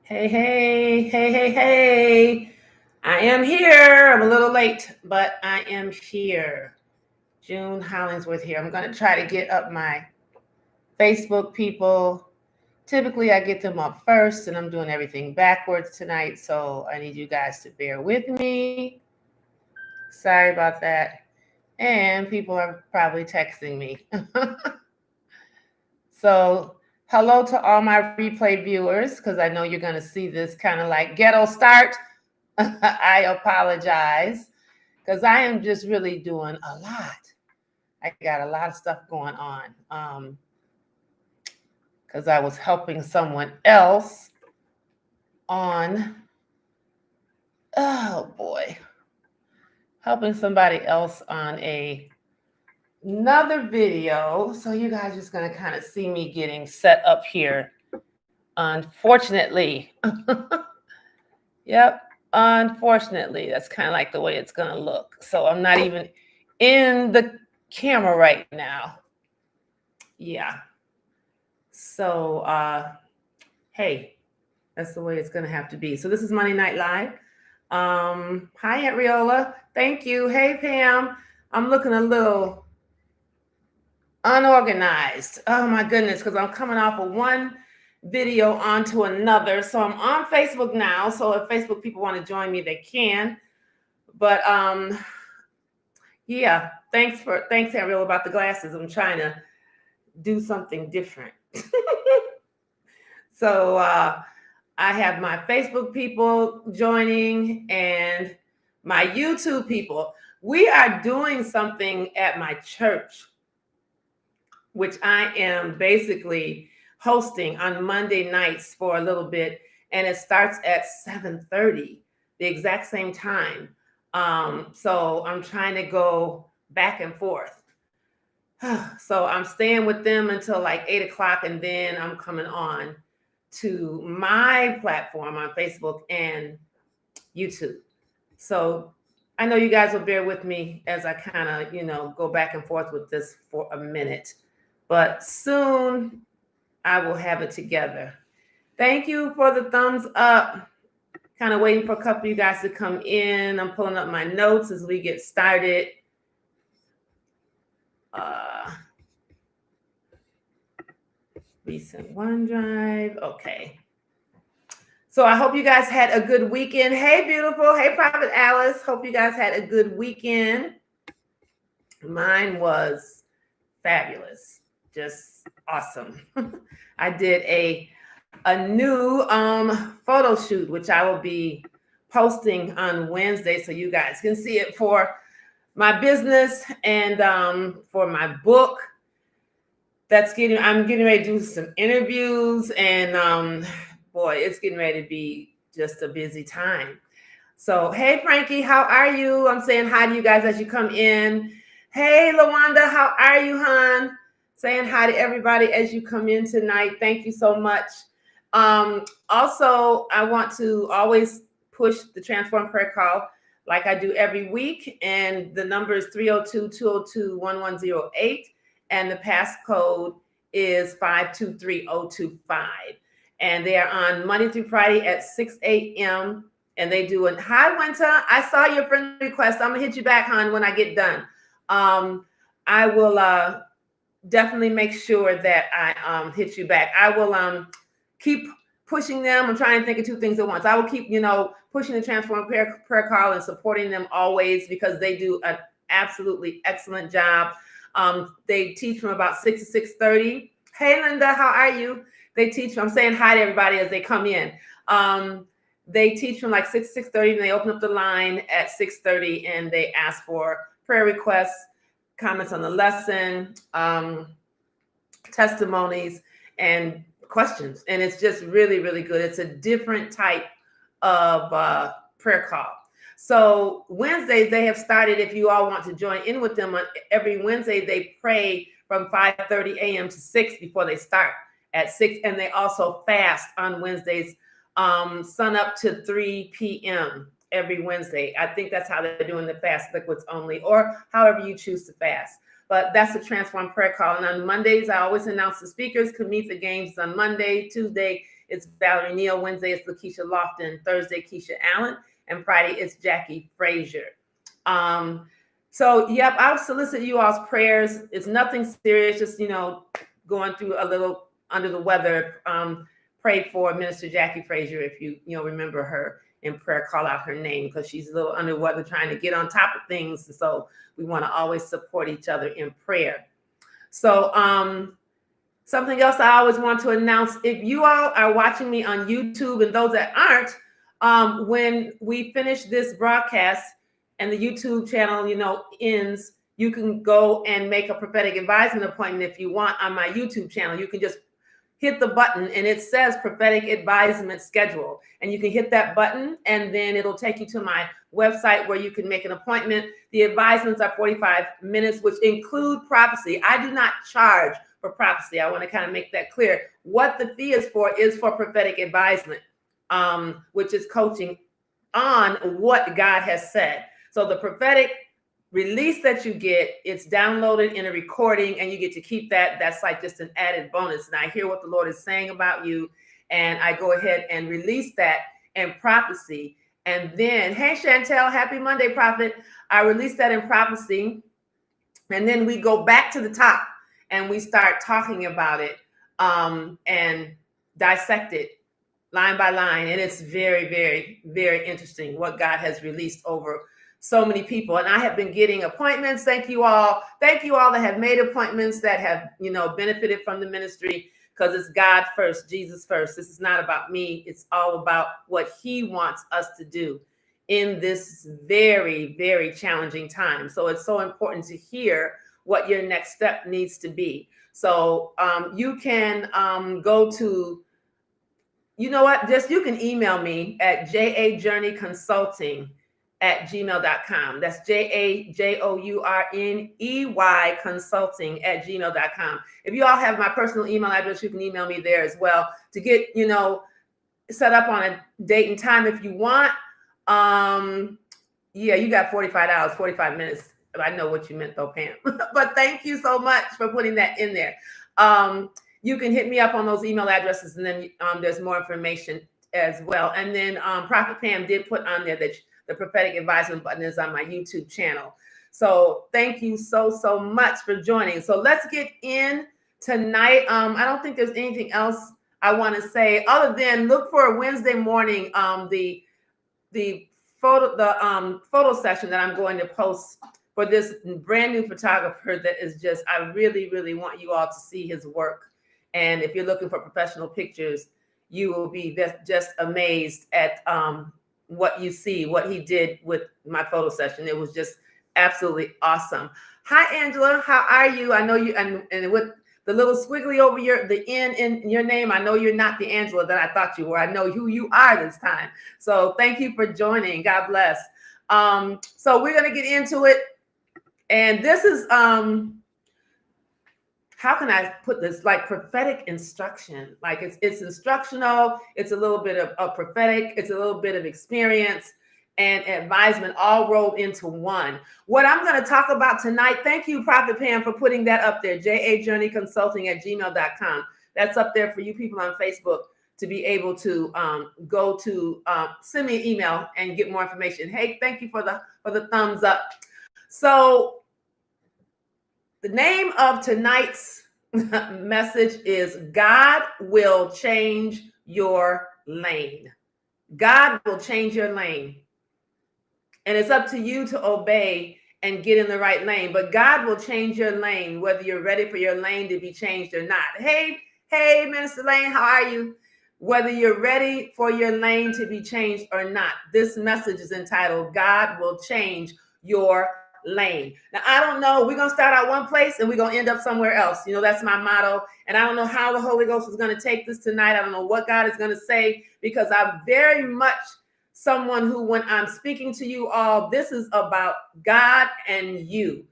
Hey, hey, hey, hey, hey. I am here. I'm a little late, but I am here. June Hollingsworth here. I'm going to try to get up my Facebook people. Typically, I get them up first, and I'm doing everything backwards tonight, so I need you guys to bear with me. Sorry about that. And people are probably texting me. So, hello to all my replay viewers, because I know you're going to see this kind of like ghetto start. I apologize because I am just really doing a lot. I got a lot of stuff going on because I was helping someone else on, oh boy, helping somebody else on another video. So you guys just going to kind of see me getting set up here. Unfortunately, yep, unfortunately, that's kind of like the way it's going to look. So I'm not even in the camera right now. Yeah. So, hey, that's the way it's going to have to be. So this is Monday Night Live. Hi, Aunt Riola. Thank you. Hey, Pam. I'm looking a little unorganized. Oh my goodness, because I'm coming off of one video onto another. So I'm on Facebook now. So if Facebook people want to join me, they can. But yeah, thanks, Aunt Riola, about the glasses. I'm trying to do something different. So I have my Facebook people joining and my YouTube people. We are doing something at my church, which I am basically hosting on Monday nights for a little bit, and it starts at 7:30, the exact same time. So I'm trying to go back and forth. So I'm staying with them until like 8 o'clock, and then I'm coming on to my platform on Facebook and YouTube. So I know you guys will bear with me as I kind of, go back and forth with this for a minute, but soon I will have it together. Thank you for the thumbs up. Kind of waiting for a couple of you guys to come in. I'm pulling up my notes as we get started. Recent OneDrive. Okay. So I hope you guys had a good weekend. Hey, beautiful. Hey, Prophet Alice. Hope you guys had a good weekend. Mine was fabulous. Just awesome. I did a new photo shoot, which I will be posting on Wednesday so you guys can see it for my business and for my book. I'm getting ready to do some interviews, and boy, it's getting ready to be just a busy time. So, hey, Frankie, how are you? I'm saying hi to you guys as you come in. Hey, Lawanda, how are you, hon? Saying hi to everybody as you come in tonight. Thank you so much. Also, I want to always push the Transform Prayer Call like I do every week. And the number is 302-202-1108. And the passcode is 523025. And they are on Monday through Friday at 6 a.m. And they do a hi, Winter. I saw your friend request. I'm gonna hit you back, hon, when I get done. I will definitely make sure that I hit you back. I will keep pushing them. I'm trying to think of two things at once. I will keep, pushing the Transform Prayer Call and supporting them always because they do an absolutely excellent job. They teach from about 6 to 6:30. Hey, Linda, how are you? They teach. I'm saying hi to everybody as they come in. They teach from like 6 to 6:30, and they open up the line at 6:30, and they ask for prayer requests, comments on the lesson, testimonies, and questions. And it's just really, really good. It's a different type of prayer call. So Wednesdays, they have started, if you all want to join in with them, on every Wednesday, they pray from 5:30 a.m. to 6 before they start at 6. And they also fast on Wednesdays, sun up to 3 p.m. every Wednesday. I think that's how they're doing the fast liquids only, or however you choose to fast. But that's the Transform Prayer Call. And on Mondays, I always announce the speakers. Kamitha Games on Monday. Tuesday it's Valerie Neal. Wednesday, it's Lakeisha Lofton. Thursday, Keisha Allen. And Friday, it's Jackie Frazier. So, yep, I'll solicit you all's prayers. It's nothing serious, just, going through a little under the weather. Pray for Minister Jackie Frazier if you remember her in prayer, call out her name, because she's a little under the weather trying to get on top of things. So we want to always support each other in prayer. So something else I always want to announce, if you all are watching me on YouTube and those that aren't, when we finish this broadcast and the YouTube channel, ends, you can go and make a prophetic advisement appointment if you want on my YouTube channel. You can just hit the button and it says prophetic advisement schedule. And you can hit that button and then it'll take you to my website where you can make an appointment. The advisements are 45 minutes, which include prophecy. I do not charge for prophecy. I want to kind of make that clear. What the fee is for prophetic advisement, which is coaching on what God has said. So the prophetic release that you get, it's downloaded in a recording and you get to keep that. That's like just an added bonus. And I hear what the Lord is saying about you. And I go ahead and release that in prophecy. And then, hey, Chantel, happy Monday, Prophet. I release that in prophecy. And then we go back to the top and we start talking about it and dissect it line by line. And it's very, very, very interesting what God has released over so many people. And I have been getting appointments. Thank you all. Thank you all that have made appointments, that have, benefited from the ministry, because it's God first, Jesus first. This is not about me. It's all about what he wants us to do in this very, very challenging time. So it's so important to hear what your next step needs to be. So you can go to, you can email me at jajourneyconsulting@gmail.com. That's JAJOURNEY consulting@gmail.com. If you all have my personal email address, you can email me there as well to get, set up on a date and time if you want. Yeah, you got $45, 45 minutes. I know what you meant though, Pam. But thank you so much for putting that in there. You can hit me up on those email addresses, and then there's more information as well. And then Prophet Pam did put on there that the prophetic advisement button is on my YouTube channel. So thank you so, so much for joining. So let's get in tonight. I don't think there's anything else I want to say other than look for a Wednesday morning, the photo session that I'm going to post for this brand new photographer that is just, I really, really want you all to see his work. And if you're looking for professional pictures, you will be just amazed at what you see, what he did with my photo session. It was just absolutely awesome. Hi, Angela. How are you? I know you, and with the little squiggly over the N in your name, I know you're not the Angela that I thought you were. I know who you are this time. So thank you for joining. God bless. So we're going to get into it. And this is, how can I put this? Like prophetic instruction. Like it's instructional. It's a little bit of prophetic. It's a little bit of experience and advisement all rolled into one. What I'm going to talk about tonight, thank you, Prophet Pam, for putting that up there, jajourneyconsulting@gmail.com. That's up there for you people on Facebook to be able to go to send me an email and get more information. Hey, thank you for the thumbs up. So the name of tonight's message is God will change your lane. God will change your lane. And it's up to you to obey and get in the right lane. But God will change your lane, whether you're ready for your lane to be changed or not. Hey, Minister Lane, how are you? Whether you're ready for your lane to be changed or not, this message is entitled, God will change your lane. Now, I don't know. We're going to start out one place and we're going to end up somewhere else. That's my motto. And I don't know how the Holy Ghost is going to take this tonight. I don't know what God is going to say, because I'm very much someone who, when I'm speaking to you all, this is about God and you.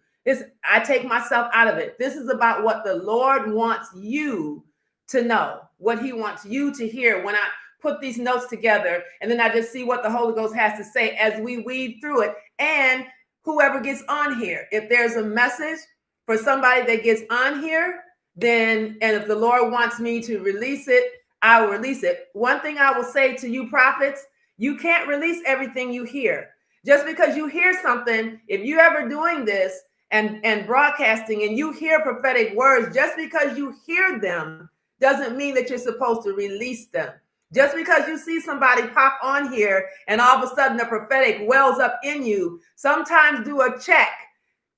I take myself out of it. This is about what the Lord wants you to know, what he wants you to hear when I put these notes together. And then I just see what the Holy Ghost has to say as we weave through it. And whoever gets on here, if there's a message for somebody that gets on here, then, and if the Lord wants me to release it, I will release it. One thing I will say to you prophets, you can't release everything you hear. Just because you hear something, if you ever doing this and broadcasting and you hear prophetic words, just because you hear them doesn't mean that you're supposed to release them. Just because you see somebody pop on here and all of a sudden the prophetic wells up in you, sometimes do a check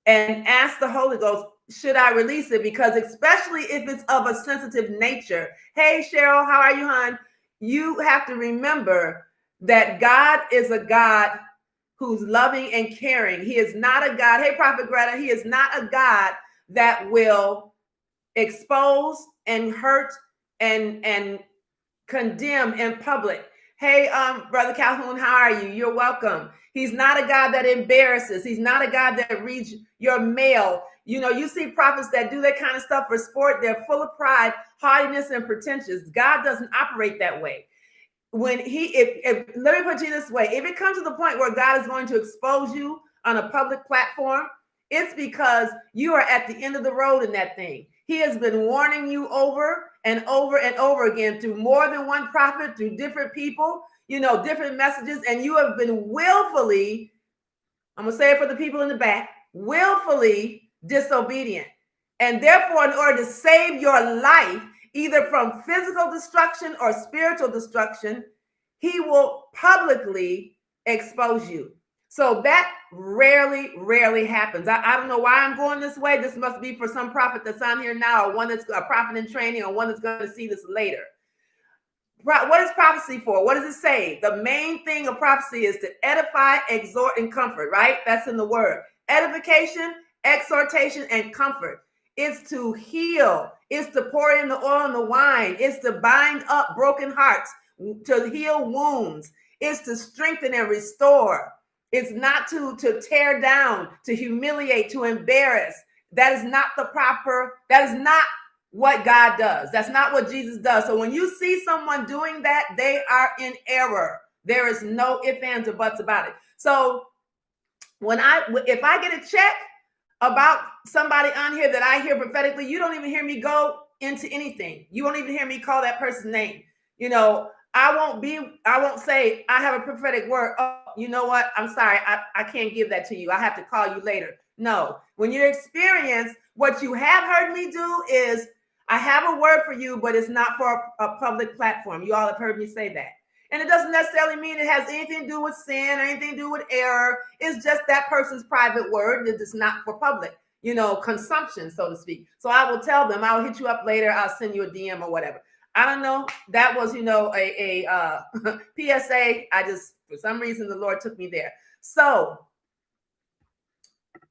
and ask the Holy Ghost, should I release it? Because especially if it's of a sensitive nature. Hey, Cheryl, how are you, hon? You have to remember that God is a God who's loving and caring. He is not a God. Hey, Prophet Greta, he is not a God that will expose and hurt and condemn in public. Hey, Brother Calhoun, how are you? You're welcome. He's not a God that embarrasses. He's not a God that reads your mail. You know, you see prophets that do that kind of stuff for sport. They're full of pride, haughtiness, and pretentious. God doesn't operate that way. When if let me put it this way, if it comes to the point where God is going to expose you on a public platform, it's because you are at the end of the road in that thing. He has been warning you over and over and over again through more than one prophet, through different people, you know, different messages, and you have been willfully, I'm gonna say it for the people in the back, willfully disobedient. And therefore, in order to save your life, either from physical destruction or spiritual destruction, he will publicly expose you. So that rarely happens. I don't know why I'm going this way. This must be for some prophet that's on here now, or one that's a prophet in training, or one that's going to see this later. What is prophecy for? What does it say? The main thing of prophecy is to edify, exhort, and comfort, right? That's in the word. Edification, exhortation, and comfort. It's to heal. It's to pour in the oil and the wine. It's to bind up broken hearts, to heal wounds. It's to strengthen and restore. It's not to tear down, to humiliate, to embarrass. That is not what God does. That's not what Jesus does. So when you see someone doing that, they are in error. There is no ifs, ands, or buts about it. So if I get a check about somebody on here that I hear prophetically, you don't even hear me go into anything. You won't even hear me call that person's name. You know, I won't say I have a prophetic word. Oh, you know what? I'm sorry. I can't give that to you. I have to call you later. No, when you experience what you have heard me do is I have a word for you, but it's not for a public platform. You all have heard me say that. And it doesn't necessarily mean it has anything to do with sin or anything to do with error. It's just that person's private word. It is not for public, you know, consumption, so to speak. So I will tell them, I'll hit you up later. I'll send you a DM or whatever. I don't know. That was, you know, a PSA. For some reason, the Lord took me there. So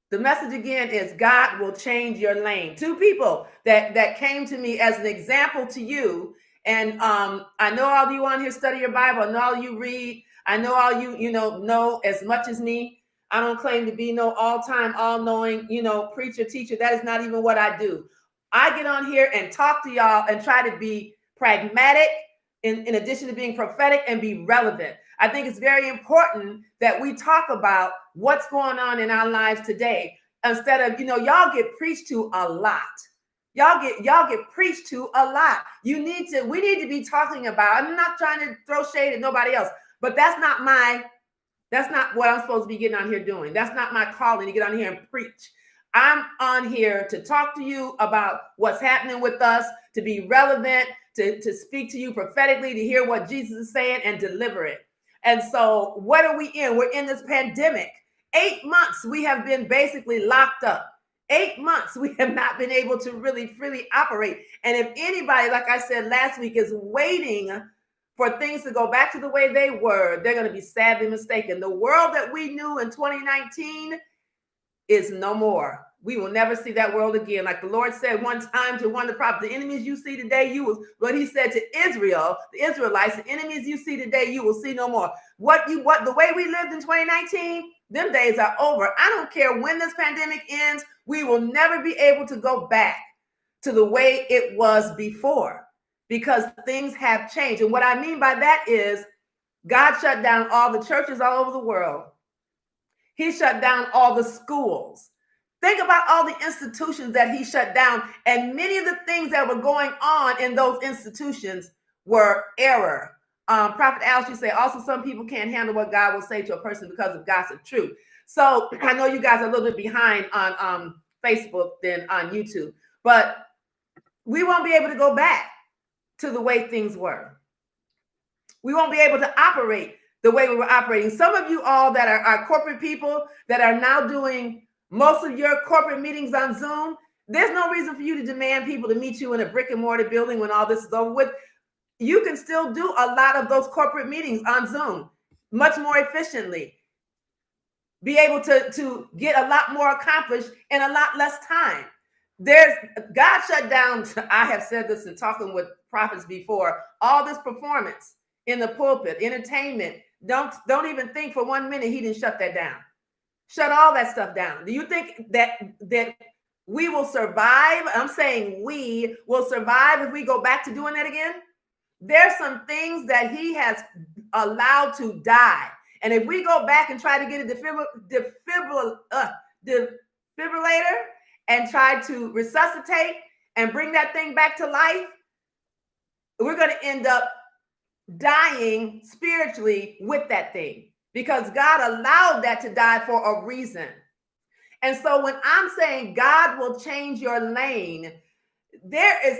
the message again is God will change your lane. Two people that came to me as an example to you. And I know all you on here study your Bible. I know all you read. I know all you know as much as me. I don't claim to be no all-time, all-knowing, preacher, teacher. That is not even what I do. I get on here and talk to y'all and try to be pragmatic in addition to being prophetic and be relevant. I think it's very important that we talk about what's going on in our lives today instead of, y'all get preached to a lot. Y'all get preached to a lot. We need to be talking about, I'm not trying to throw shade at nobody else, but that's not what I'm supposed to be getting on here doing. That's not my calling to get on here and preach. I'm on here to talk to you about what's happening with us, to be relevant, to speak to you prophetically, to hear what Jesus is saying and deliver it. And so what are we in? We're in this pandemic. 8 months we have been basically locked up. 8 months we have not been able to really freely operate. And if anybody, like I said last week, is waiting for things to go back to the way they were, they're going to be sadly mistaken. The world that we knew in 2019 is no more. We will never see that world again. Like the Lord said one time to one of the prophets, the enemies you see today, what he said to Israel, the Israelites, the enemies you see today, you will see no more. The way we lived in 2019, them days are over. I don't care when this pandemic ends, we will never be able to go back to the way it was before because things have changed. And what I mean by that is God shut down all the churches all over the world. He shut down all the schools. Think about all the institutions that he shut down. And many of the things that were going on in those institutions were error. Prophet Alice, you say, also some people can't handle what God will say to a person because of gossip. True. So I know you guys are a little bit behind on Facebook than on YouTube, but we won't be able to go back to the way things were. We won't be able to operate the way we were operating. Some of you all that are corporate people that are now doing most of your corporate meetings on Zoom, there's no reason for you to demand people to meet you in a brick and mortar building when all this is over with. You can still do a lot of those corporate meetings on Zoom much more efficiently. Be able to get a lot more accomplished in a lot less time. God shut down, I have said this in talking with prophets before, all this performance in the pulpit, entertainment. Don't even think for 1 minute he didn't shut that down. Shut all that stuff down. Do you think that we will survive? I'm saying we will survive if we go back to doing that again. There's some things that he has allowed to die. And if we go back and try to get a defibrillator and try to resuscitate and bring that thing back to life, we're going to end up dying spiritually with that thing, because God allowed that to die for a reason. And so when I'm saying God will change your lane, there is,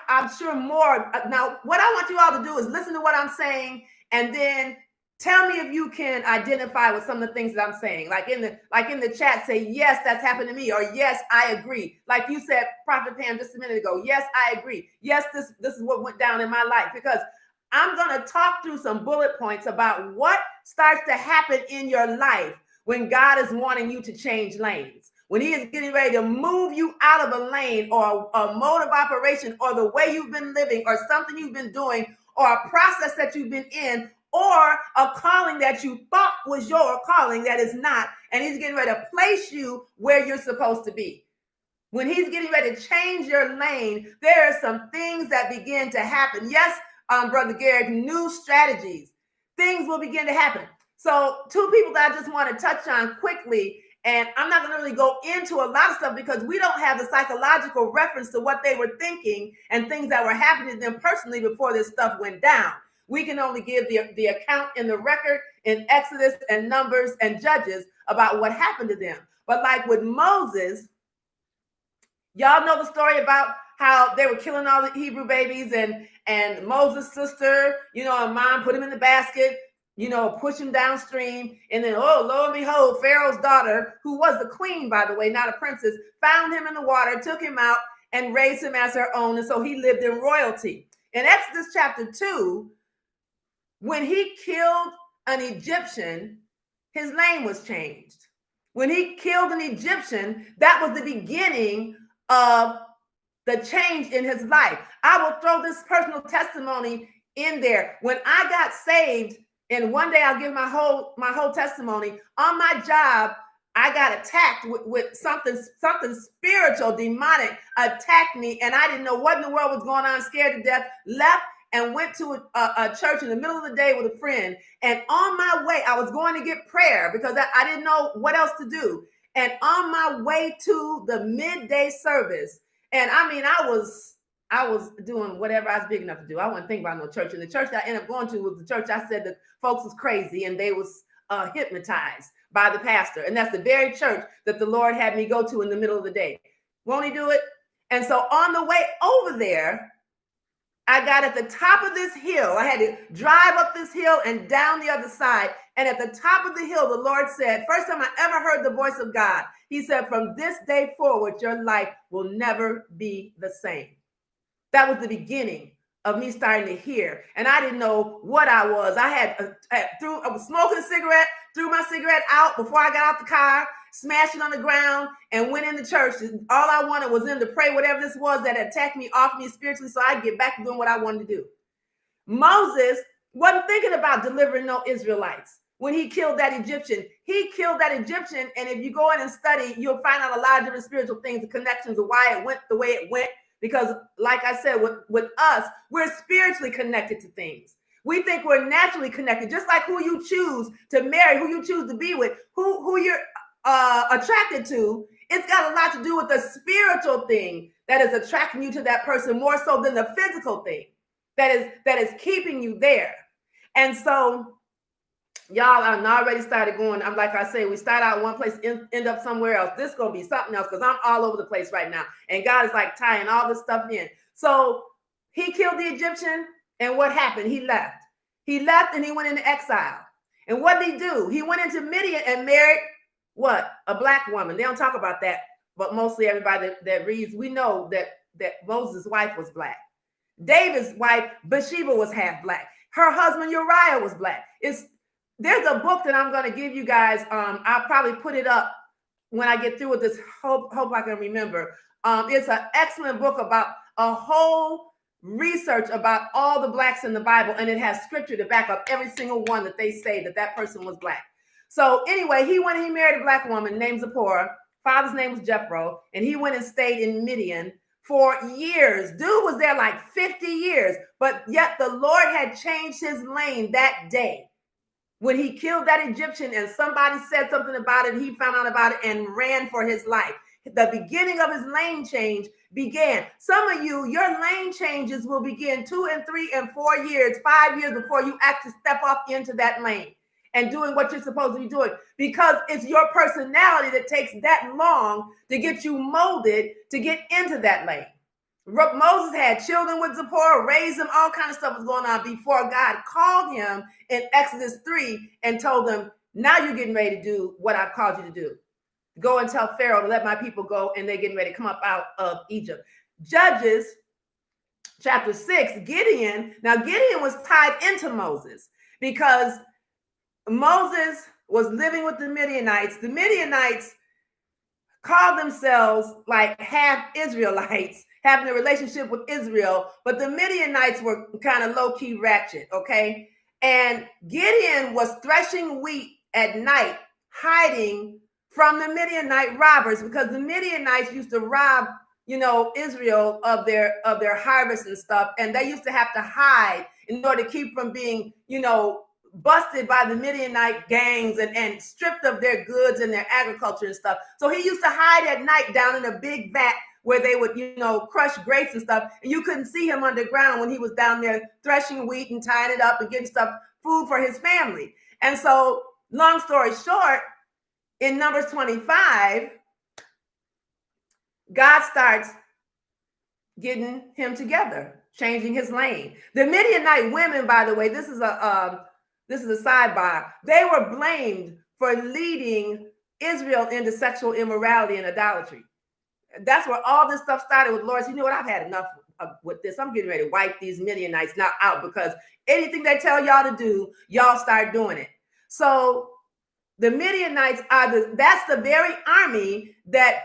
I'm sure, more. Now, what I want you all to do is listen to what I'm saying, and then tell me if you can identify with some of the things that I'm saying. Like in the chat, say, yes, that's happened to me, or yes, I agree. Like you said, Prophet Pam, just a minute ago, yes, I agree. Yes, this is what went down in my life, because I'm going to talk through some bullet points about what starts to happen in your life when God is wanting you to change lanes. When he is getting ready to move you out of a lane or a mode of operation or the way you've been living or something you've been doing or a process that you've been in or a calling that you thought was your calling that is not, and he's getting ready to place you where you're supposed to be. When he's getting ready to change your lane, there are some things that begin to happen. Yes, Brother Garrett, new strategies. Things will begin to happen. So 2 people that I just want to touch on quickly, and I'm not going to really go into a lot of stuff because we don't have the psychological reference to what they were thinking and things that were happening to them personally before this stuff went down. We can only give the account in the record in Exodus and Numbers and Judges about what happened to them. But like with Moses, y'all know the story about how they were killing all the Hebrew babies, and Moses' sister, and mom put him in the basket, push him downstream. And then, oh, lo and behold, Pharaoh's daughter, who was the queen, by the way, not a princess, found him in the water, took him out, and raised him as her own. And so he lived in royalty. In Exodus chapter 2, when he killed an Egyptian, his name was changed. When he killed an Egyptian, that was the beginning of the change in his life. I will throw this personal testimony in there. When I got saved, and one day I'll give my whole testimony, on my job, I got attacked with something spiritual, demonic, attacked me, and I didn't know what in the world was going on, scared to death, left and went to a church in the middle of the day with a friend. And on my way, I was going to get prayer because I didn't know what else to do. And on my way to the midday service, and I mean, I was doing whatever I was big enough to do. I wasn't thinking about no church. And the church that I ended up going to was the church I said that folks was crazy and they was hypnotized by the pastor. And that's the very church that the Lord had me go to in the middle of the day. Won't he do it? And so on the way over there, I got at the top of this hill. I had to drive up this hill and down the other side. And at the top of the hill, the Lord said, first time I ever heard the voice of God, he said, from this day forward, your life will never be the same. That was the beginning of me starting to hear. And I didn't know what I was. I was smoking a cigarette, threw my cigarette out before I got out the car, smashed it on the ground, and went into church. All I wanted was them to pray whatever this was that attacked me off me spiritually so I could get back to doing what I wanted to do. Moses wasn't thinking about delivering no Israelites. When he killed that Egyptian, and if you go in and study, you'll find out a lot of different spiritual things, the connections of why it went the way it went. Because like I said, with us, we're spiritually connected to things. We think we're naturally connected, just like who you choose to marry, who you choose to be with, who you're attracted to. It's got a lot to do with the spiritual thing that is attracting you to that person more so than the physical thing. that is keeping you there. And so y'all, I'm already started going. I'm like I say, we start out one place, end up somewhere else. This is gonna be something else because I'm all over the place right now. And God is like tying all this stuff in. So he killed the Egyptian, and what happened? He left. He left and he went into exile. And what did he do? He went into Midian and married what? A black woman. They don't talk about that, but mostly everybody that reads, we know that Moses' wife was black. David's wife, Bathsheba, was half black. Her husband, Uriah, was black. There's a book that I'm going to give you guys. I'll probably put it up when I get through with this. Hope I can remember. It's an excellent book about a whole research about all the blacks in the Bible, and it has scripture to back up every single one that they say that person was black. So anyway, he married a black woman named Zipporah. Father's name was Jethro, and he went and stayed in Midian for years. Dude was there like 50 years, but yet the Lord had changed his lane that day. When he killed that Egyptian and somebody said something about it, he found out about it and ran for his life. The beginning of his lane change began. Some of you, your lane changes will begin 2 and 3 and 4 years, 5 years before you actually step off into that lane and doing what you're supposed to be doing, because it's your personality that takes that long to get you molded to get into that lane. Moses had children with Zipporah, raised them, all kinds of stuff was going on before God called him in Exodus 3 and told him, now you're getting ready to do what I've called you to do. Go and tell Pharaoh to let my people go, and they're getting ready to come up out of Egypt. Judges chapter 6, Gideon was tied into Moses because Moses was living with the Midianites. The Midianites called themselves like half Israelites, having a relationship with Israel, but the Midianites were kind of low-key ratchet, okay? And Gideon was threshing wheat at night, hiding from the Midianite robbers, because the Midianites used to rob, Israel of their harvest and stuff, and they used to have to hide in order to keep from being, busted by the Midianite gangs and stripped of their goods and their agriculture and stuff. So he used to hide at night down in a big vat where they would, crush grapes and stuff. And you couldn't see him underground when he was down there threshing wheat and tying it up and getting food for his family. And so, long story short, in Numbers 25, God starts getting him together, changing his lane. The Midianite women, by the way, this is a sidebar. They were blamed for leading Israel into sexual immorality and idolatry. That's where all this stuff started with Lord. You know what? I've had enough with this. I'm getting ready to wipe these Midianites now out, because anything they tell y'all to do, y'all start doing it. So the Midianites that's the very army that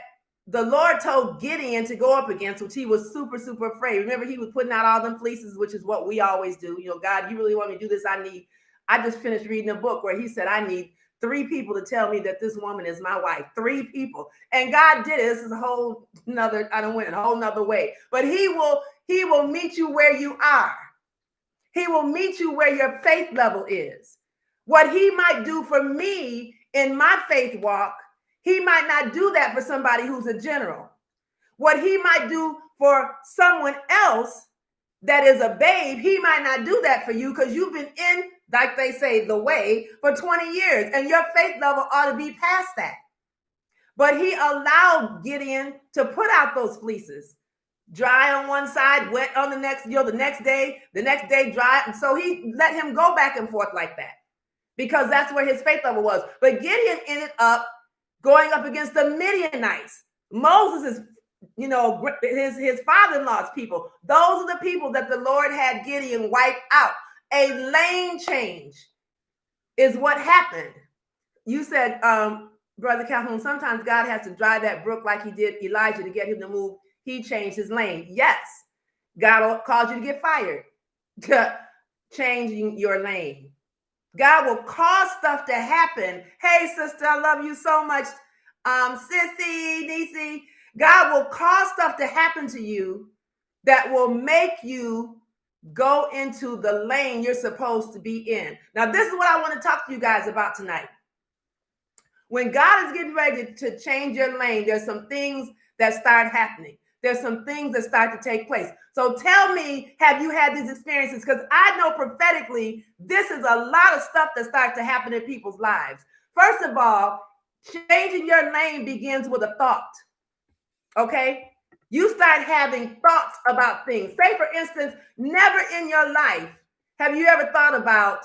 the Lord told Gideon to go up against, which he was super, super afraid. Remember, he was putting out all them fleeces, which is what we always do. God, you really want me to do this? I just finished reading a book where he said, I need 3 people to tell me that this woman is my wife. 3 people. And God did it. This is a whole nother, I don't went a whole nother way. But he will meet you where you are. He will meet you where your faith level is. What he might do for me in my faith walk, he might not do that for somebody who's a general. What he might do for someone else that is a babe, he might not do that for you, because you've been in, like they say, the way for 20 years, and your faith level ought to be past that. But he allowed Gideon to put out those fleeces, dry on one side, wet on the next, the next day dry. And so he let him go back and forth like that, because that's where his faith level was. But Gideon ended up going up against the Midianites. Moses is, his father-in-law's people. Those are the people that the Lord had Gideon wipe out. A lane change is what happened. You said, Brother Calhoun, sometimes God has to dry that brook like he did Elijah to get him to move. He changed his lane. Yes, God will cause you to get fired. Changing your lane. God will cause stuff to happen. Hey, sister, I love you so much. Sissy, Nisi. God will cause stuff to happen to you that will make you go into the lane you're supposed to be in. Now, this is what I want to talk to you guys about tonight. When God is getting ready to change your lane, there's some things that start happening. there's some things that start to take place. So tell me, have you had these experiences? Because I know prophetically, this is a lot of stuff that starts to happen in people's lives. First of all, changing your lane begins with a thought. Okay? You start having thoughts about things. Say, for instance, never in your life have you ever thought about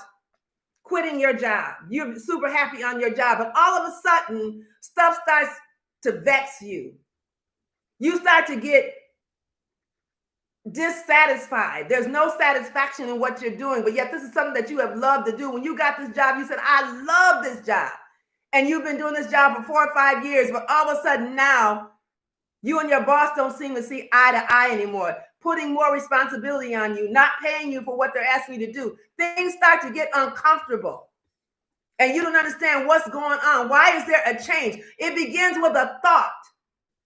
quitting your job. You're super happy on your job, but all of a sudden, stuff starts to vex you. You start to get dissatisfied. There's no satisfaction in what you're doing, but yet this is something that you have loved to do. When you got this job, you said, I love this job. And you've been doing this job for 4 or 5 years, but all of a sudden now, you and your boss don't seem to see eye to eye anymore, putting more responsibility on you, not paying you for what they're asking you to do. Things start to get uncomfortable. And you don't understand what's going on. Why is there a change? It begins with a thought,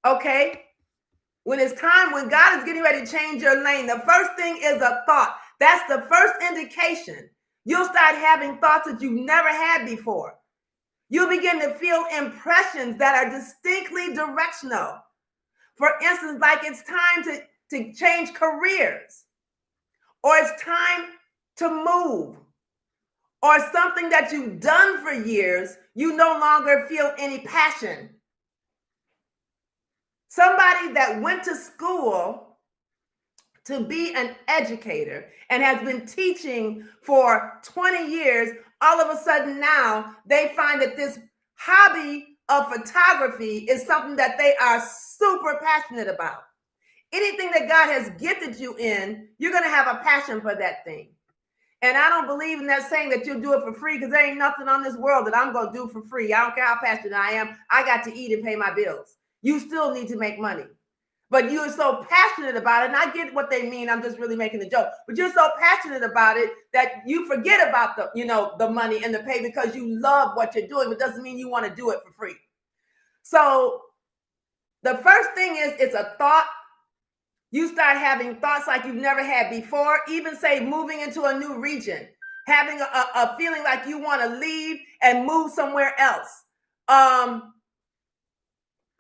okay? When it's time, when God is getting ready to change your lane, the first thing is a thought. That's the first indication. You'll start having thoughts that you've never had before. You'll begin to feel impressions that are distinctly directional. For instance, like it's time to change careers, or it's time to move, or something that you've done for years, you no longer feel any passion. Somebody that went to school to be an educator and has been teaching for 20 years, all of a sudden now they find that this hobby of photography is something that they are super passionate about. Anything that God has gifted you in, you're going to have a passion for that thing. And I don't believe in that saying that you'll do it for free, because there ain't nothing on this world that I'm going to do for free. I don't care how passionate I am. I got to eat and pay my bills. You still need to make money. But you're so passionate about it, and I get what they mean. I'm just really making a joke. But you're so passionate about it that you forget about the money and the pay because you love what you're doing. But it doesn't mean you want to do it for free. So the first thing is, it's a thought. You start having thoughts like you've never had before. Even say moving into a new region, having a feeling like you want to leave and move somewhere else.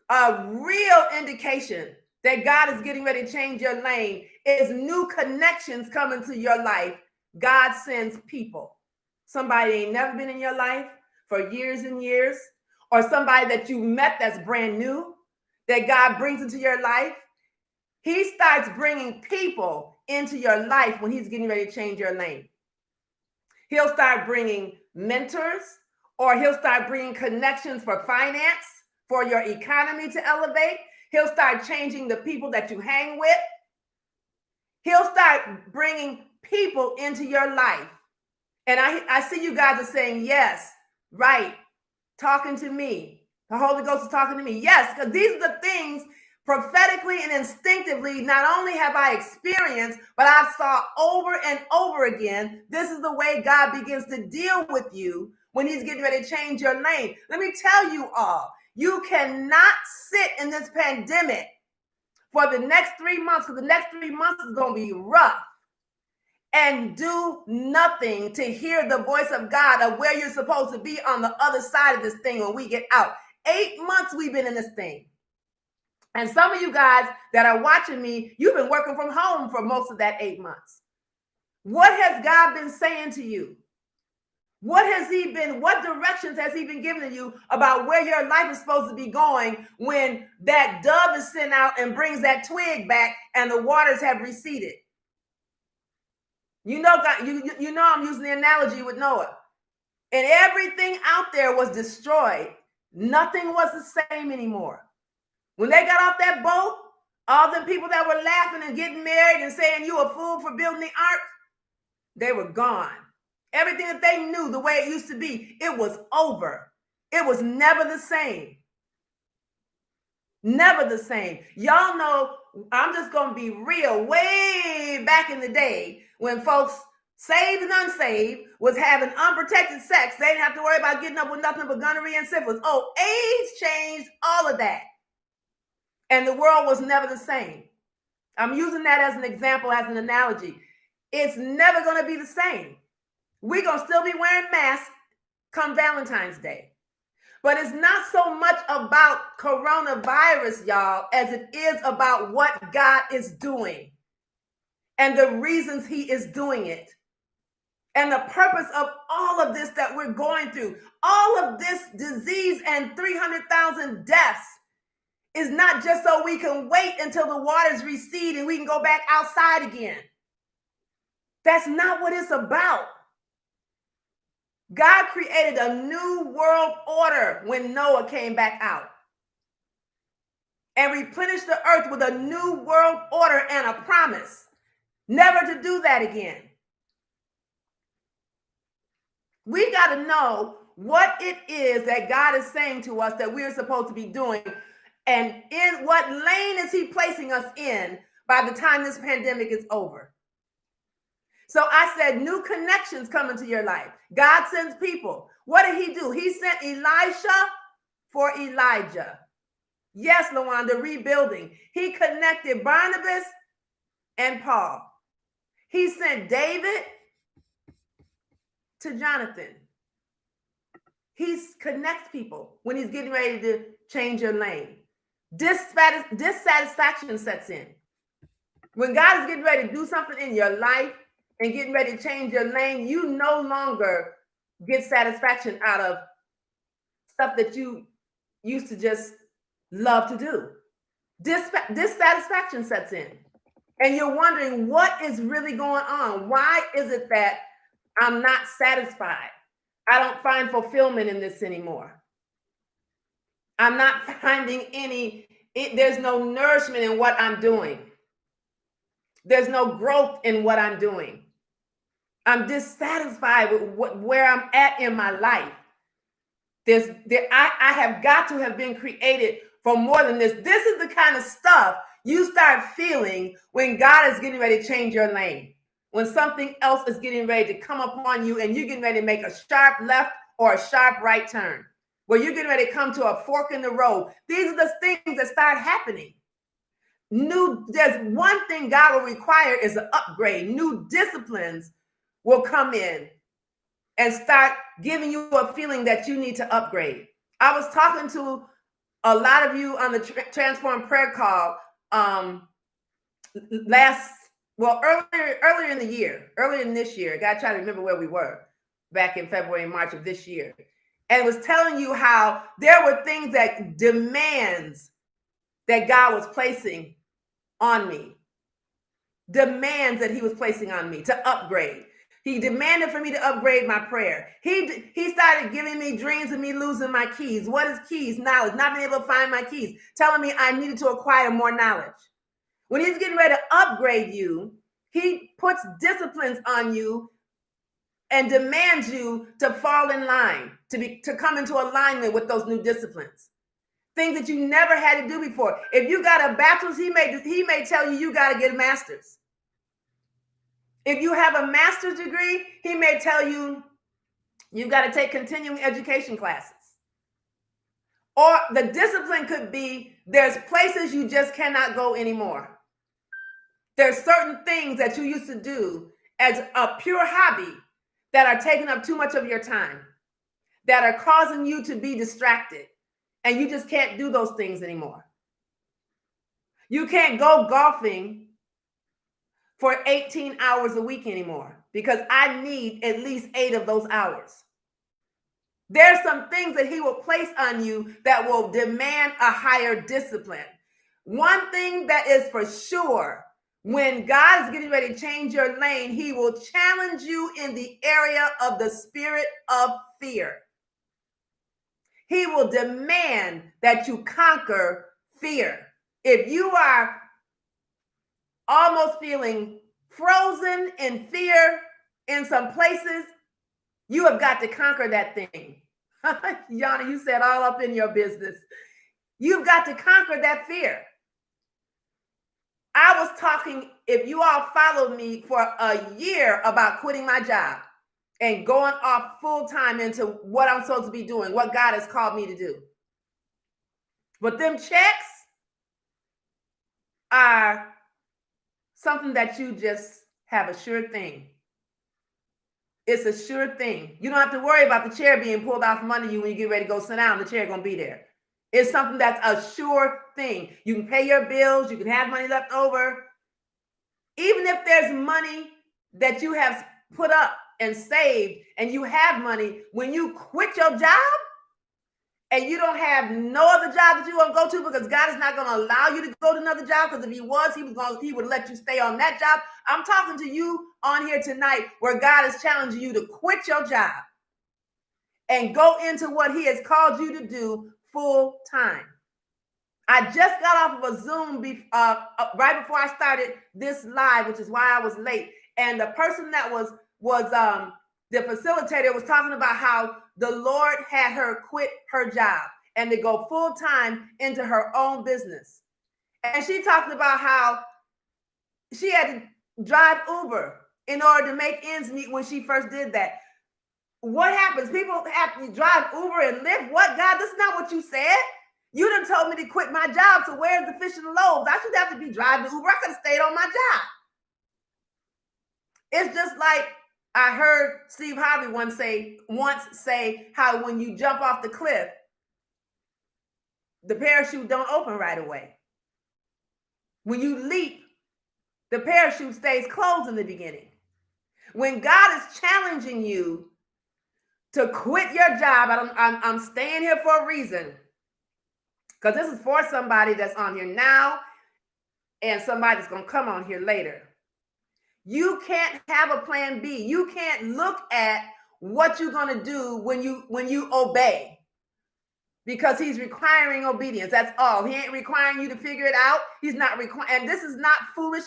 A real indication that God is getting ready to change your lane is new connections coming to your life. God sends people. Somebody ain't never been in your life for years and years, or somebody that you met that's brand new that God brings into your life. He starts bringing people into your life when he's getting ready to change your lane. He'll start bringing mentors, or he'll start bringing connections for finance, for your economy to elevate. He'll start changing the people that you hang with. He'll start bringing people into your life. And I see you guys are saying, yes, right, talking to me. The Holy Ghost is talking to me. Yes, because these are the things prophetically and instinctively, not only have I experienced, but I've saw over and over again. This is the way God begins to deal with you when he's getting ready to change your lane. Let me tell you all, you cannot sit in this pandemic for the next 3 months, because the next 3 months is going to be rough, and do nothing to hear the voice of God of where you're supposed to be on the other side of this thing when we get out. 8 months we've been in this thing. And some of you guys that are watching me, you've been working from home for most of that 8 months. What has God been saying to you? What directions has he been giving to you about where your life is supposed to be going when that dove is sent out and brings that twig back and the waters have receded? You know, God, you know I'm using the analogy with Noah. And everything out there was destroyed. Nothing was the same anymore. When they got off that boat, all the people that were laughing and getting married and saying you a fool for building the ark, they were gone. Everything that they knew the way it used to be, it was over. It was never the same. Never the same. Y'all know, I'm just going to be real. Way back in the day when folks, saved and unsaved, was having unprotected sex, they didn't have to worry about getting up with nothing but gonorrhea and syphilis. Oh, AIDS changed all of that. And the world was never the same. I'm using that as an example, as an analogy. It's never going to be the same. We're going to still be wearing masks come Valentine's Day. But it's not so much about coronavirus, y'all, as it is about what God is doing and the reasons he is doing it. And the purpose of all of this that we're going through, all of this disease and 300,000 deaths is not just so we can wait until the waters recede and we can go back outside again. That's not what it's about. God created a new world order when Noah came back out and replenished the earth with a new world order and a promise never to do that again. We got to know what it is that God is saying to us that we're supposed to be doing, and in what lane is he placing us in by the time this pandemic is over. So I said, new connections come into your life. God sends people. What did he do? He sent Elisha for Elijah. Yes, LaWanda, rebuilding. He connected Barnabas and Paul. He sent David to Jonathan. He connects people when he's getting ready to change your lane. Dissatisfaction sets in. When God is getting ready to do something in your life and getting ready to change your lane, you no longer get satisfaction out of stuff that you used to just love to do. Dissatisfaction sets in. And you're wondering, what is really going on? Why is it that I'm not satisfied? I don't find fulfillment in this anymore. I'm not finding there's no nourishment in what I'm doing. There's no growth in what I'm doing. I'm dissatisfied with where I'm at in my life. I have got to have been created for more than this. This is the kind of stuff you start feeling when God is getting ready to change your lane. When something else is getting ready to come upon you and you're getting ready to make a sharp left or a sharp right turn, where you're getting ready to come to a fork in the road. These are the things that start happening. There's one thing God will require is an upgrade. New disciplines will come in and start giving you a feeling that you need to upgrade. I was talking to a lot of you on the Transform Prayer Call earlier in the year, earlier in this year. I got to try to remember where we were back in February and March of this year. And was telling you how there were things that demands that God was placing on me. Demands that he was placing on me to upgrade. He demanded for me to upgrade my prayer. He started giving me dreams of me losing my keys. What is keys? Knowledge. Not being able to find my keys. Telling me I needed to acquire more knowledge. When he's getting ready to upgrade you, he puts disciplines on you and demands you to fall in line, to come into alignment with those new disciplines. Things that you never had to do before. If you got a bachelor's, he may tell you got to get a master's. If you have a master's degree, he may tell you got to take continuing education classes. Or the discipline could be there's places you just cannot go anymore. There's certain things that you used to do as a pure hobby that are taking up too much of your time, that are causing you to be distracted, and you just can't do those things anymore. You can't go golfing for 18 hours a week anymore because I need at least 8 of those hours. There's some things that he will place on you that will demand a higher discipline. One thing that is for sure, when God is getting ready to change your lane, he will challenge you in the area of the spirit of fear. He will demand that you conquer fear. If you are almost feeling frozen in fear in some places, you have got to conquer that thing. Yana, you said all up in your business. You've got to conquer that fear. I was talking, if you all followed me for a year, about quitting my job and going off full time into what I'm supposed to be doing, what God has called me to do. But them checks are something that you just have a sure thing. It's a sure thing. You don't have to worry about the chair being pulled out from under you when you get ready to go sit down. The chair going to be there. It's something that's a sure thing. You can pay your bills. You can have money left over. Even if there's money that you have put up and saved and you have money, when you quit your job and you don't have no other job that you want to go to because God is not going to allow you to go to another job, because if he would let you stay on that job. I'm talking to you on here tonight where God is challenging you to quit your job and go into what he has called you to do full time. I just got off of a Zoom right before I started this live, which is why I was late. And the person that was the facilitator was talking about how the Lord had her quit her job and to go full time into her own business. And she talked about how she had to drive Uber in order to make ends meet when she first did that. What happens? People have to drive Uber and Lyft. What, God? That's not what you said. You done told me to quit my job, so where's the fish and the loaves? I should have to be driving Uber. I could have stayed on my job. It's just like I heard Steve Harvey once say how when you jump off the cliff, the parachute don't open right away. When you leap, the parachute stays closed in the beginning. When God is challenging you to quit your job, I'm staying here for a reason, because this is for somebody that's on here now and somebody that's going to come on here later. You can't have a plan B. You can't look at what you're going to do when you obey, because he's requiring obedience. That's all. He ain't requiring you to figure it out. He's not requiring. And this is not foolish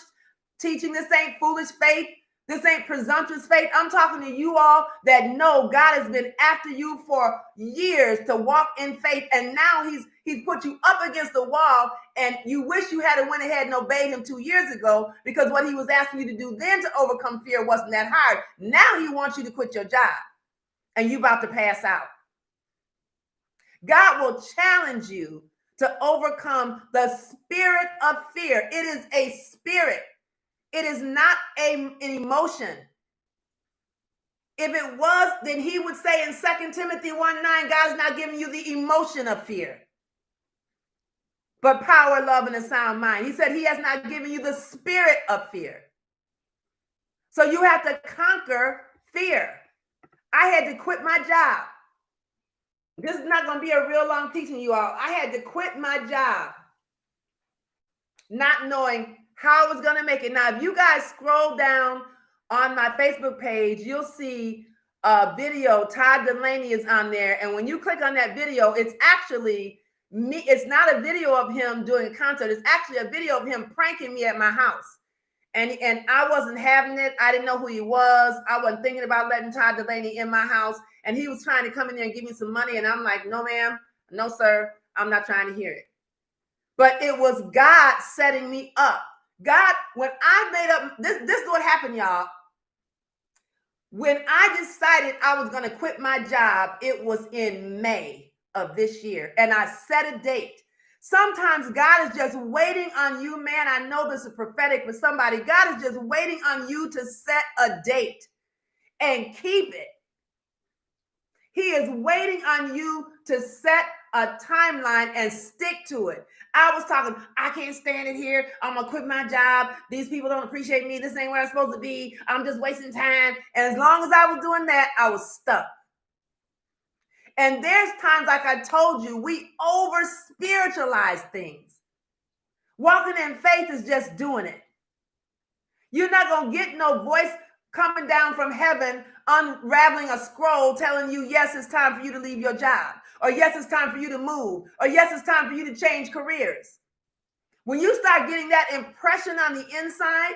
teaching. This ain't foolish faith. This ain't presumptuous faith. I'm talking to you all that know God has been after you for years to walk in faith. And now he's put you up against the wall, and you wish you had went ahead and obeyed him 2 years ago, because what he was asking you to do then to overcome fear wasn't that hard. Now he wants you to quit your job and you about to pass out. God will challenge you to overcome the spirit of fear. It is a spirit. It is not an emotion. If it was, then he would say in 2 Timothy 1:9, God's not giving you the emotion of fear, but power, love, and a sound mind. He said he has not given you the spirit of fear. So you have to conquer fear. I had to quit my job. This is not going to be a real long teaching, you all. I had to quit my job, not knowing how I was going to make it. Now, if you guys scroll down on my Facebook page, you'll see a video. Todd Delaney is on there. And when you click on that video, it's actually me. It's not a video of him doing a concert. It's actually a video of him pranking me at my house. And I wasn't having it. I didn't know who he was. I wasn't thinking about letting Todd Delaney in my house. And he was trying to come in there and give me some money. And I'm like, no, ma'am. No, sir. I'm not trying to hear it. But it was God setting me up. God, when I made up, this is what happened, y'all. When I decided I was going to quit my job, it was in May of this year. And I set a date. Sometimes God is just waiting on you, man. I know this is prophetic for somebody. God is just waiting on you to set a date and keep it. He is waiting on you to set a timeline and stick to it. I was talking, I can't stand it here. I'm going to quit my job. These people don't appreciate me. This ain't where I'm supposed to be. I'm just wasting time. And as long as I was doing that, I was stuck. And there's times, like I told you, we over spiritualize things. Walking in faith is just doing it. You're not going to get no voice coming down from heaven, unraveling a scroll telling you, yes, it's time for you to leave your job, or yes, it's time for you to move, or yes, it's time for you to change careers. When you start getting that impression on the inside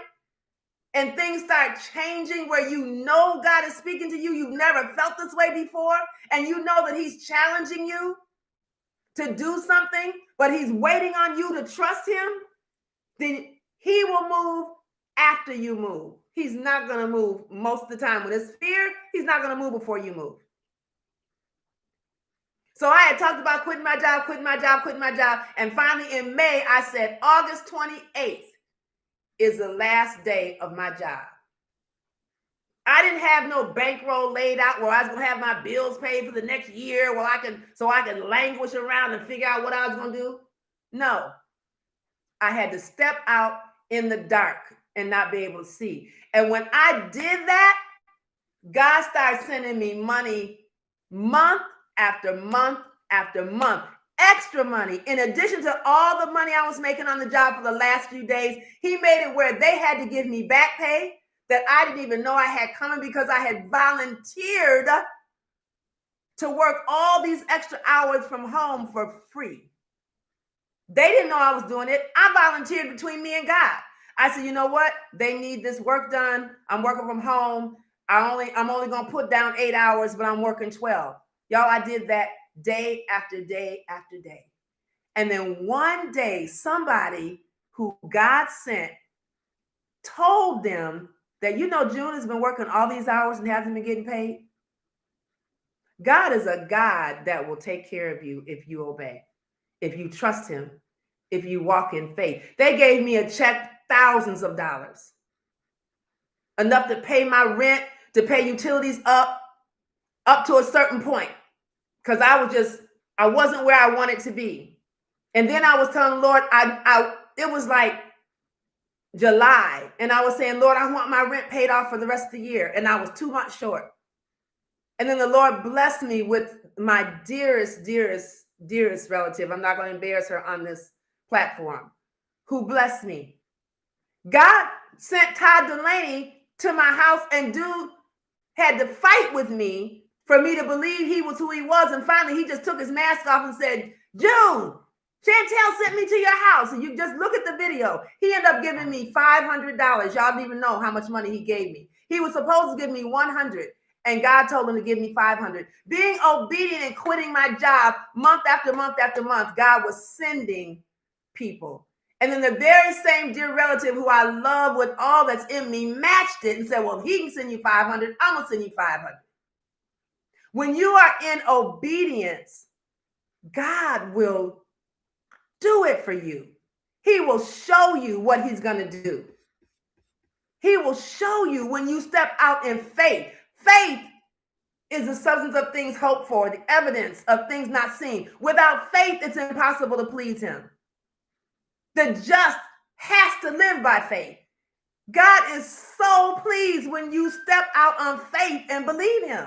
and things start changing where you know God is speaking to you, you've never felt this way before, and you know that he's challenging you to do something, but he's waiting on you to trust him, then he will move after you move. He's not going to move most of the time. When it's fear, he's not going to move before you move. So I had talked about quitting my job. And finally in May, I said, August 28th is the last day of my job. I didn't have no bankroll laid out where I was gonna have my bills paid for the next year, I can languish around and figure out what I was gonna do. No, I had to step out in the dark and not be able to see. And when I did that, God started sending me money month after month after month, extra money. In addition to all the money I was making on the job for the last few days, he made it where they had to give me back pay that I didn't even know I had coming because I had volunteered to work all these extra hours from home for free. They didn't know I was doing it. I volunteered between me and God. I said, you know what? They need this work done. I'm working from home. I'm only going to put down 8 hours, but I'm working 12. Y'all, I did that day after day after day. And then one day, somebody who God sent told them that, June has been working all these hours and hasn't been getting paid. God is a God that will take care of you if you obey, if you trust him, if you walk in faith. They gave me a check, thousands of dollars, enough to pay my rent, to pay utilities up to a certain point, because I wasn't where I wanted to be. And then I was telling the Lord, it was like July, and I was saying, Lord, I want my rent paid off for the rest of the year, and I was 2 months short. And then the Lord blessed me with my dearest, dearest, dearest relative. I'm not going to embarrass her on this platform, who blessed me. God sent Todd Delaney to my house, and dude had to fight with me for me to believe he was who he was. And finally, he just took his mask off and said, June, Chantel sent me to your house. And you just look at the video. He ended up giving me $500. Y'all don't even know how much money he gave me. He was supposed to give me $100. And God told him to give me $500. Being obedient and quitting my job month after month after month, God was sending people. And then the very same dear relative who I love with all that's in me matched it and said, well, if he can send you $500, I'm going to send you $500. When you are in obedience, God will do it for you. He will show you what he's going to do. He will show you when you step out in faith. Faith is the substance of things hoped for, the evidence of things not seen. Without faith, it's impossible to please him. The just has to live by faith. God is so pleased when you step out on faith and believe him.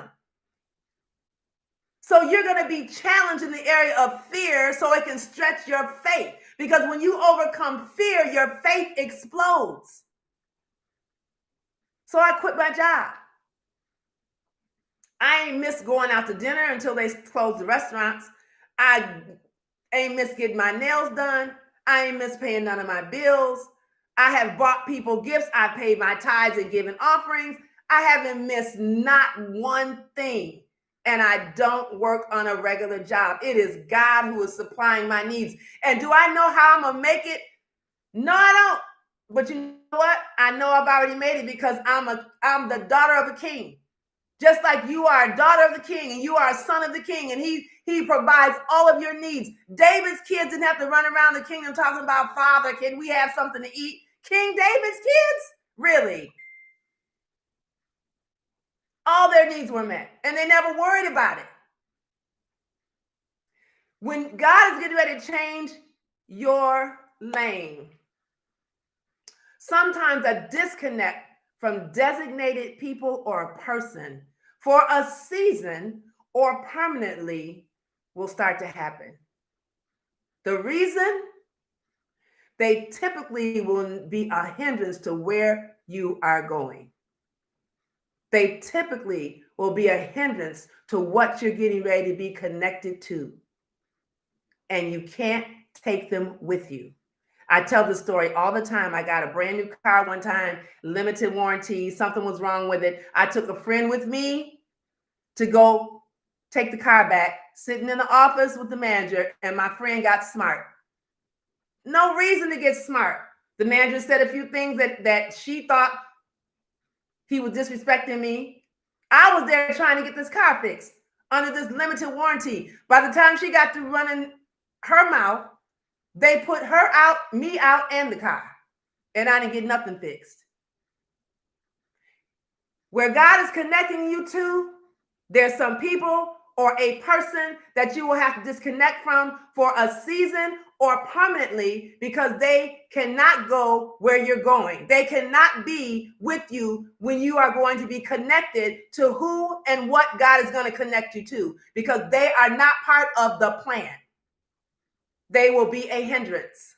So you're going to be challenged in the area of fear so it can stretch your faith. Because when you overcome fear, your faith explodes. So I quit my job. I ain't miss going out to dinner until they closed the restaurants. I ain't miss getting my nails done. I ain't miss paying none of my bills. I have bought people gifts. I paid my tithes and given offerings. I haven't missed not one thing. And I don't work on a regular job. It is God who is supplying my needs. And do I know how I'm going to make it? No, I don't. But you know what? I know I've already made it because I'm the daughter of a king. Just like you are a daughter of the king and you are a son of the king, and he provides all of your needs. David's kids didn't have to run around the kingdom talking about, Father, can we have something to eat? King David's kids? Really? All their needs were met, and they never worried about it. When God is getting ready to change your lane, sometimes a disconnect from designated people or a person for a season or permanently will start to happen. The reason? They typically will be a hindrance to where you are going. They typically will be a hindrance to what you're getting ready to be connected to. And you can't take them with you. I tell this story all the time. I got a brand new car one time, limited warranty. Something was wrong with it. I took a friend with me to go take the car back, sitting in the office with the manager, and my friend got smart. No reason to get smart. The manager said a few things that she thought he was disrespecting me. I was there trying to get this car fixed under this limited warranty. By the time she got through running her mouth, they put her out, me out, and the car. And I didn't get nothing fixed. Where God is connecting you to, there's some people or a person that you will have to disconnect from for a season or permanently, because they cannot go where you're going. They cannot be with you when you are going to be connected to who and what God is going to connect you to, because they are not part of the plan. They will be a hindrance.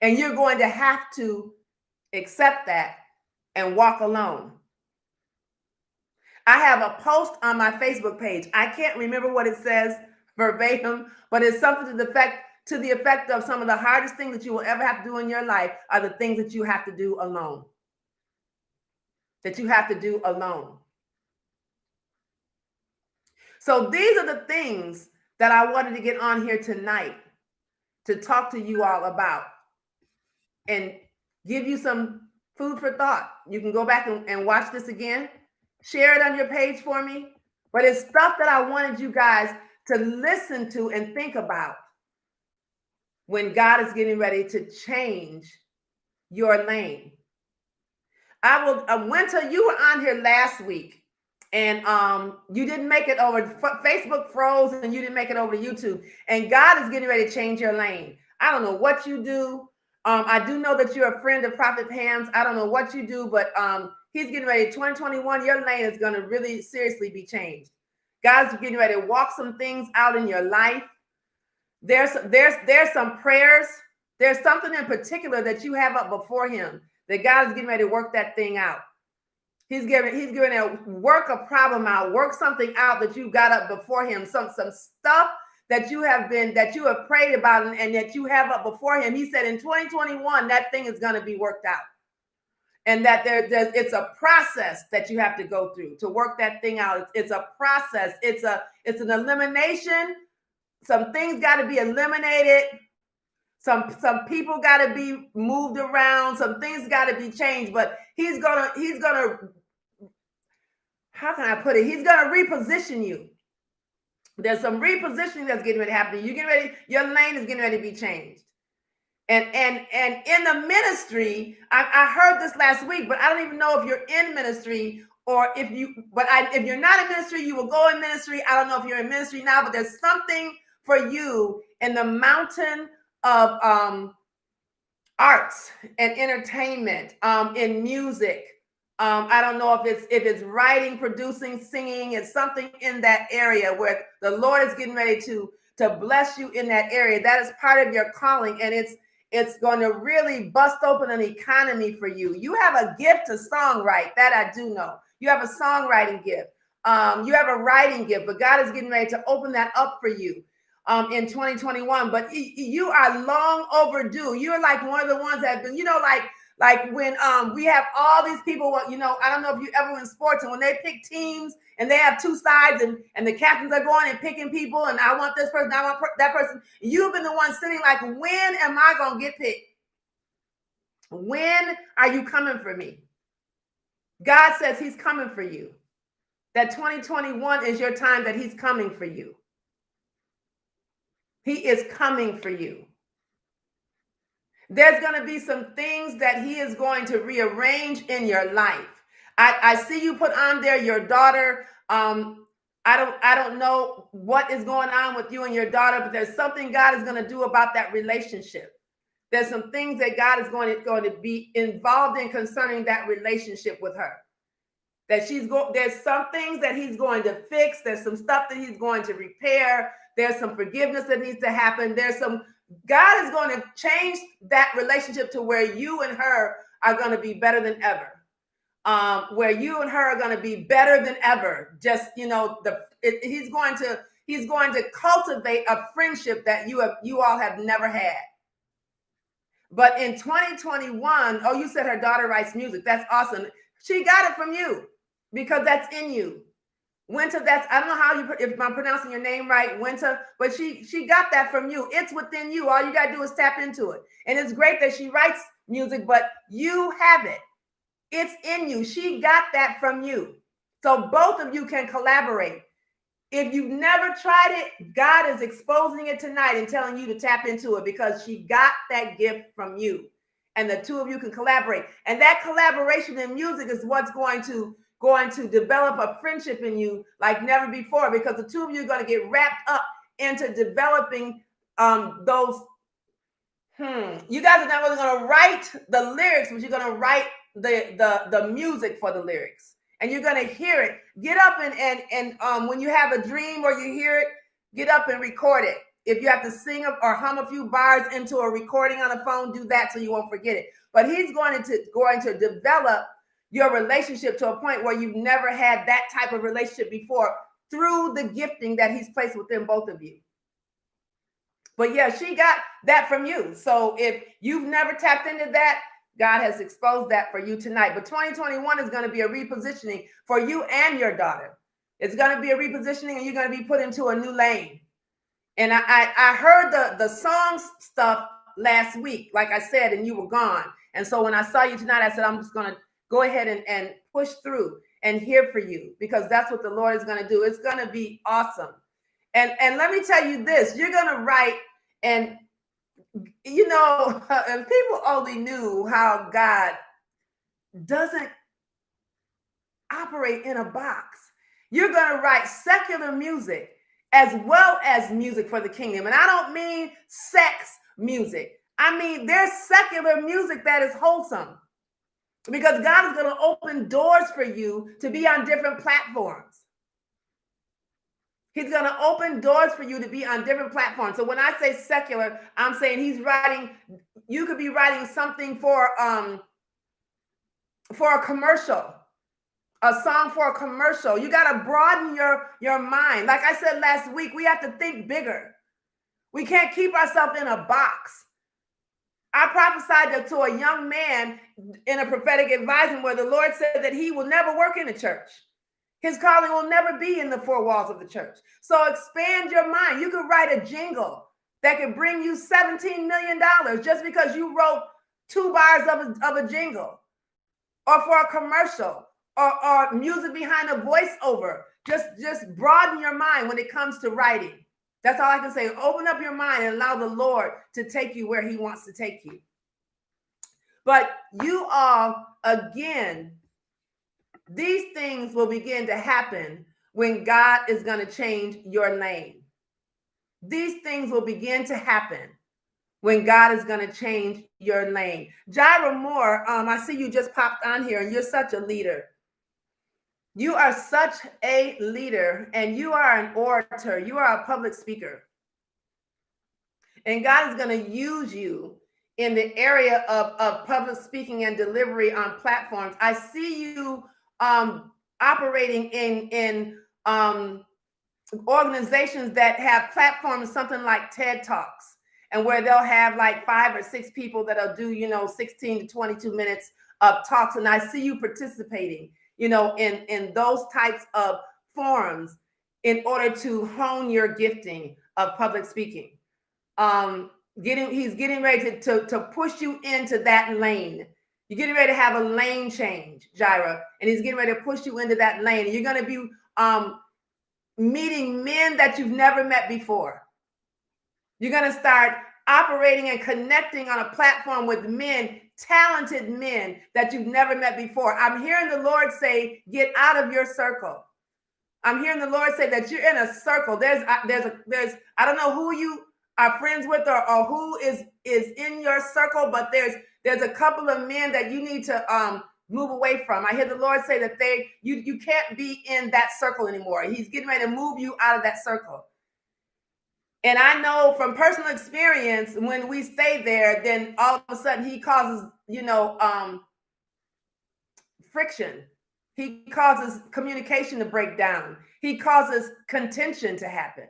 And you're going to have to accept that and walk alone. I have a post on my Facebook page. I can't remember what it says verbatim, but it's something to the effect of some of the hardest things that you will ever have to do in your life are the things that you have to do alone. That you have to do alone. So these are the things that I wanted to get on here tonight to talk to you all about and give you some food for thought. You can go back and watch this again. Share it on your page for me. But it's stuff that I wanted you guys to listen to and think about when God is getting ready to change your lane. Winter, you were on here last week, and you didn't make it over. Facebook froze, and you didn't make it over to YouTube. And God is getting ready to change your lane. I don't know what you do. I do know that you're a friend of Prophet Pam's. I don't know what you do, but he's getting ready. 2021, your lane is going to really seriously be changed. God's getting ready to walk some things out in your life. There's some prayers. There's something in particular that you have up before him that God is getting ready to work that thing out. He's going to work a problem out, work something out that you got up before him. Some stuff that you have prayed about and that you have up before him. He said in 2021, that thing is going to be worked out. And that it's a process that you have to go through to work that thing out. It's a process. It's an elimination. Some things got to be eliminated. Some people got to be moved around. Some things got to be changed. But he's gonna. How can I put it? He's gonna reposition you. There's some repositioning that's getting ready to happen. Your lane is getting ready to be changed. And in the ministry, I heard this last week, but I don't even know if you're in ministry or if you're not in ministry, you will go in ministry. I don't know if you're in ministry now, but there's something for you in the mountain of arts and entertainment, in music. I don't know if it's writing, producing, singing. It's something in that area where the Lord is getting ready to bless you in that area. That is part of your calling, and it's going to really bust open an economy for you. You have a gift to songwrite, that I do know. You have a songwriting gift. You have a writing gift, but God is getting ready to open that up for you in 2021. But you are long overdue. You're like one of the ones that have been, like when we have all these people, I don't know if you ever in sports, and when they pick teams and they have two sides and the captains are going and picking people, and I want this person, I want that person. You've been the one sitting like, when am I going to get picked? When are you coming for me? God says he's coming for you. That 2021 is your time that he's coming for you. He is coming for you. There's going to be some things that he is going to rearrange in your life. I see you put on there your daughter. I don't know what is going on with you and your daughter, but there's something God is going to do about that relationship. There's some things that God is going to be involved in concerning that relationship with her. There's some things that he's going to fix. There's some stuff that he's going to repair. There's some forgiveness that needs to happen. God is going to change that relationship to where you and her are going to be better than ever. Where you and her are going to be better than ever. Just, he's going to cultivate a friendship that you all have never had. But in 2021, you said her daughter writes music. That's awesome. She got it from you because that's in you. Winter, I don't know if I'm pronouncing your name right, Winter, but she got that from you. It's within you. All you got to do is tap into it. And it's great that she writes music, but you have it. It's in you. She got that from you. So both of you can collaborate. If you've never tried it, God is exposing it tonight and telling you to tap into it because she got that gift from you. And the two of you can collaborate. And that collaboration in music is what's going to going to develop a friendship in you like never before, because the two of you are going to get wrapped up into developing those. You guys are not really going to write the lyrics, but you're going to write the music for the lyrics, and you're going to hear it. Get up and when you have a dream or you hear it, get up and record it. If you have to sing or hum a few bars into a recording on a phone, do that so you won't forget it. But he's going to develop your relationship to a point where you've never had that type of relationship before through the gifting that he's placed within both of you. But yeah, she got that from you. So if you've never tapped into that, God has exposed that for you tonight. But 2021 is going to be a repositioning for you and your daughter. It's going to be a repositioning, and you're going to be put into a new lane. And I heard the songs stuff last week, like I said, and you were gone. And so when I saw you tonight, I said, I'm just going to go ahead and push through and hear for you, because that's what the Lord is going to do. It's going to be awesome. And let me tell you this, you're going to write, and you know, if people only knew how God doesn't operate in a box. You're going to write secular music as well as music for the kingdom. And I don't mean sex music. I mean, there's secular music that is wholesome, because God is going to open doors for you to be on different platforms. He's going to open doors for you to be on different platforms. So when I say secular, I'm saying he's writing, you could be writing something for a commercial, a song for a commercial. You got to broaden your mind. Like I said last week, we have to think bigger. We can't keep ourselves in a box. I prophesied to a young man in a prophetic advisement where the Lord said that he will never work in a church. His calling will never be in the four walls of the church. So expand your mind. You could write a jingle that could bring you $17 million just because you wrote 2 bars of a jingle, or for a commercial, or music behind a voiceover. Just broaden your mind when it comes to writing. That's all I can say. Open up your mind and allow the Lord to take you where he wants to take you. But you all, again, these things will begin to happen when God is going to change your lane. These things will begin to happen when God is going to change your lane. Jaira Moore, I see you just popped on here, and you're such a leader. You are such a leader, and you are an orator. You are a public speaker. And God is going to use you in the area of public speaking and delivery on platforms. I see you operating in organizations that have platforms, something like TED Talks, and where they'll have like 5 or 6 people that'll do, 16 to 22 minutes of talks. And I see you participating, in those types of forums in order to hone your gifting of public speaking. He's getting ready to push you into that lane. You're getting ready to have a lane change, Jaira, and he's getting ready to push you into that lane. And you're going to be meeting men that you've never met before. You're going to start operating and connecting on a platform with men, talented men that you've never met before. I'm hearing the Lord say, get out of your circle. I'm hearing the Lord say that you're in a circle. There's I don't know who you are friends with or who is in your circle, but there's a couple of men that you need to move away from. I hear the Lord say that you can't be in that circle anymore. He's getting ready to move you out of that circle. And I know from personal experience, when we stay there, then all of a sudden he causes, friction. He causes communication to break down. He causes contention to happen.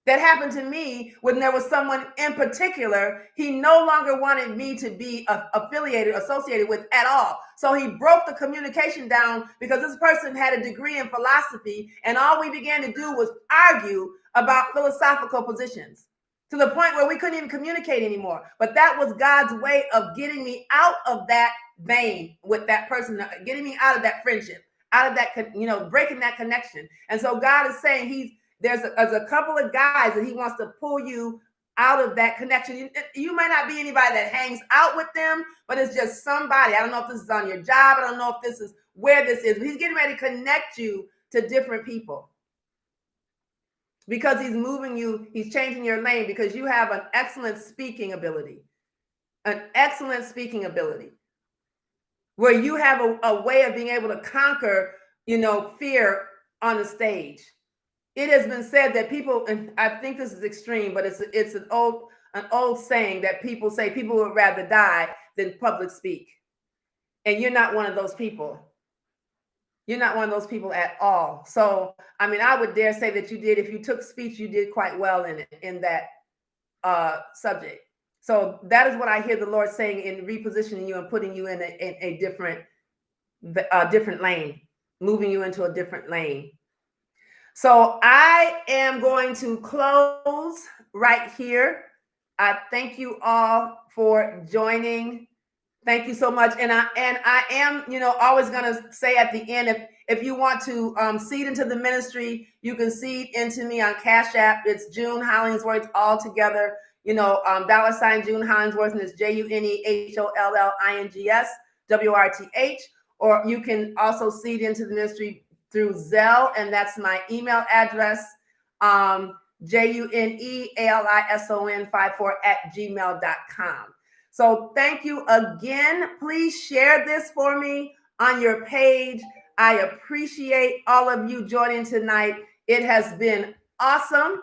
That happened to me when there was someone in particular he no longer wanted me to be associated with at all. So he broke the communication down because this person had a degree in philosophy, and all we began to do was argue about philosophical positions to the point where we couldn't even communicate anymore. But that was God's way of getting me out of that vein with that person, getting me out of that friendship, out of that, breaking that connection. And so God is saying there's a couple of guys that he wants to pull you out of that connection. You might not be anybody that hangs out with them, but it's just somebody. I don't know if this is on your job. I don't know if this is where this is. But he's getting ready to connect you to different people because he's moving you. He's changing your lane because you have an excellent speaking ability, where you have a way of being able to conquer, fear on the stage. It has been said that people, and I think this is extreme, but it's an old saying that people say people would rather die than public speak. And you're not one of those people. You're not one of those people at all. So, I mean, I would dare say that you did, if you took speech, you did quite well in that subject. So that is what I hear the Lord saying in repositioning you and putting you in a different lane, moving you into a different lane. So I am going to close right here. I thank you all for joining. Thank you so much. And I am, always going to say at the end, if you want to seed into the ministry, you can seed into me on Cash App. It's June Hollingsworth all together. $ June Hollingsworth, and it's JUNEHOLLINGS WRTH. Or you can also seed into the ministry through Zelle, and that's my email address, JUNEALISON54@gmail.com. So thank you again. Please share this for me on your page. I appreciate all of you joining tonight. It has been awesome,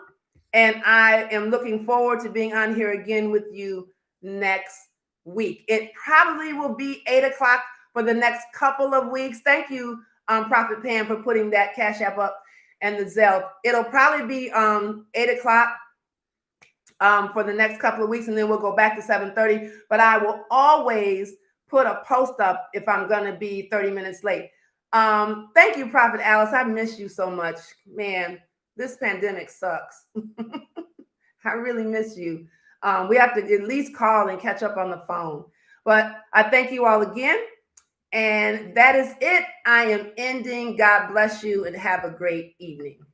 and I am looking forward to being on here again with you next week. It probably will be 8 o'clock for the next couple of weeks. Thank you, Prophet Pam, for putting that Cash App up and the Zelle. It'll probably be 8 o'clock for the next couple of weeks, and then we'll go back to 7:30. But I will always put a post up if I'm going to be 30 minutes late. Thank you, Prophet Alice. I miss you so much. Man, this pandemic sucks. I really miss you. We have to at least call and catch up on the phone. But I thank you all again. And that is it. I am ending. God bless you and have a great evening.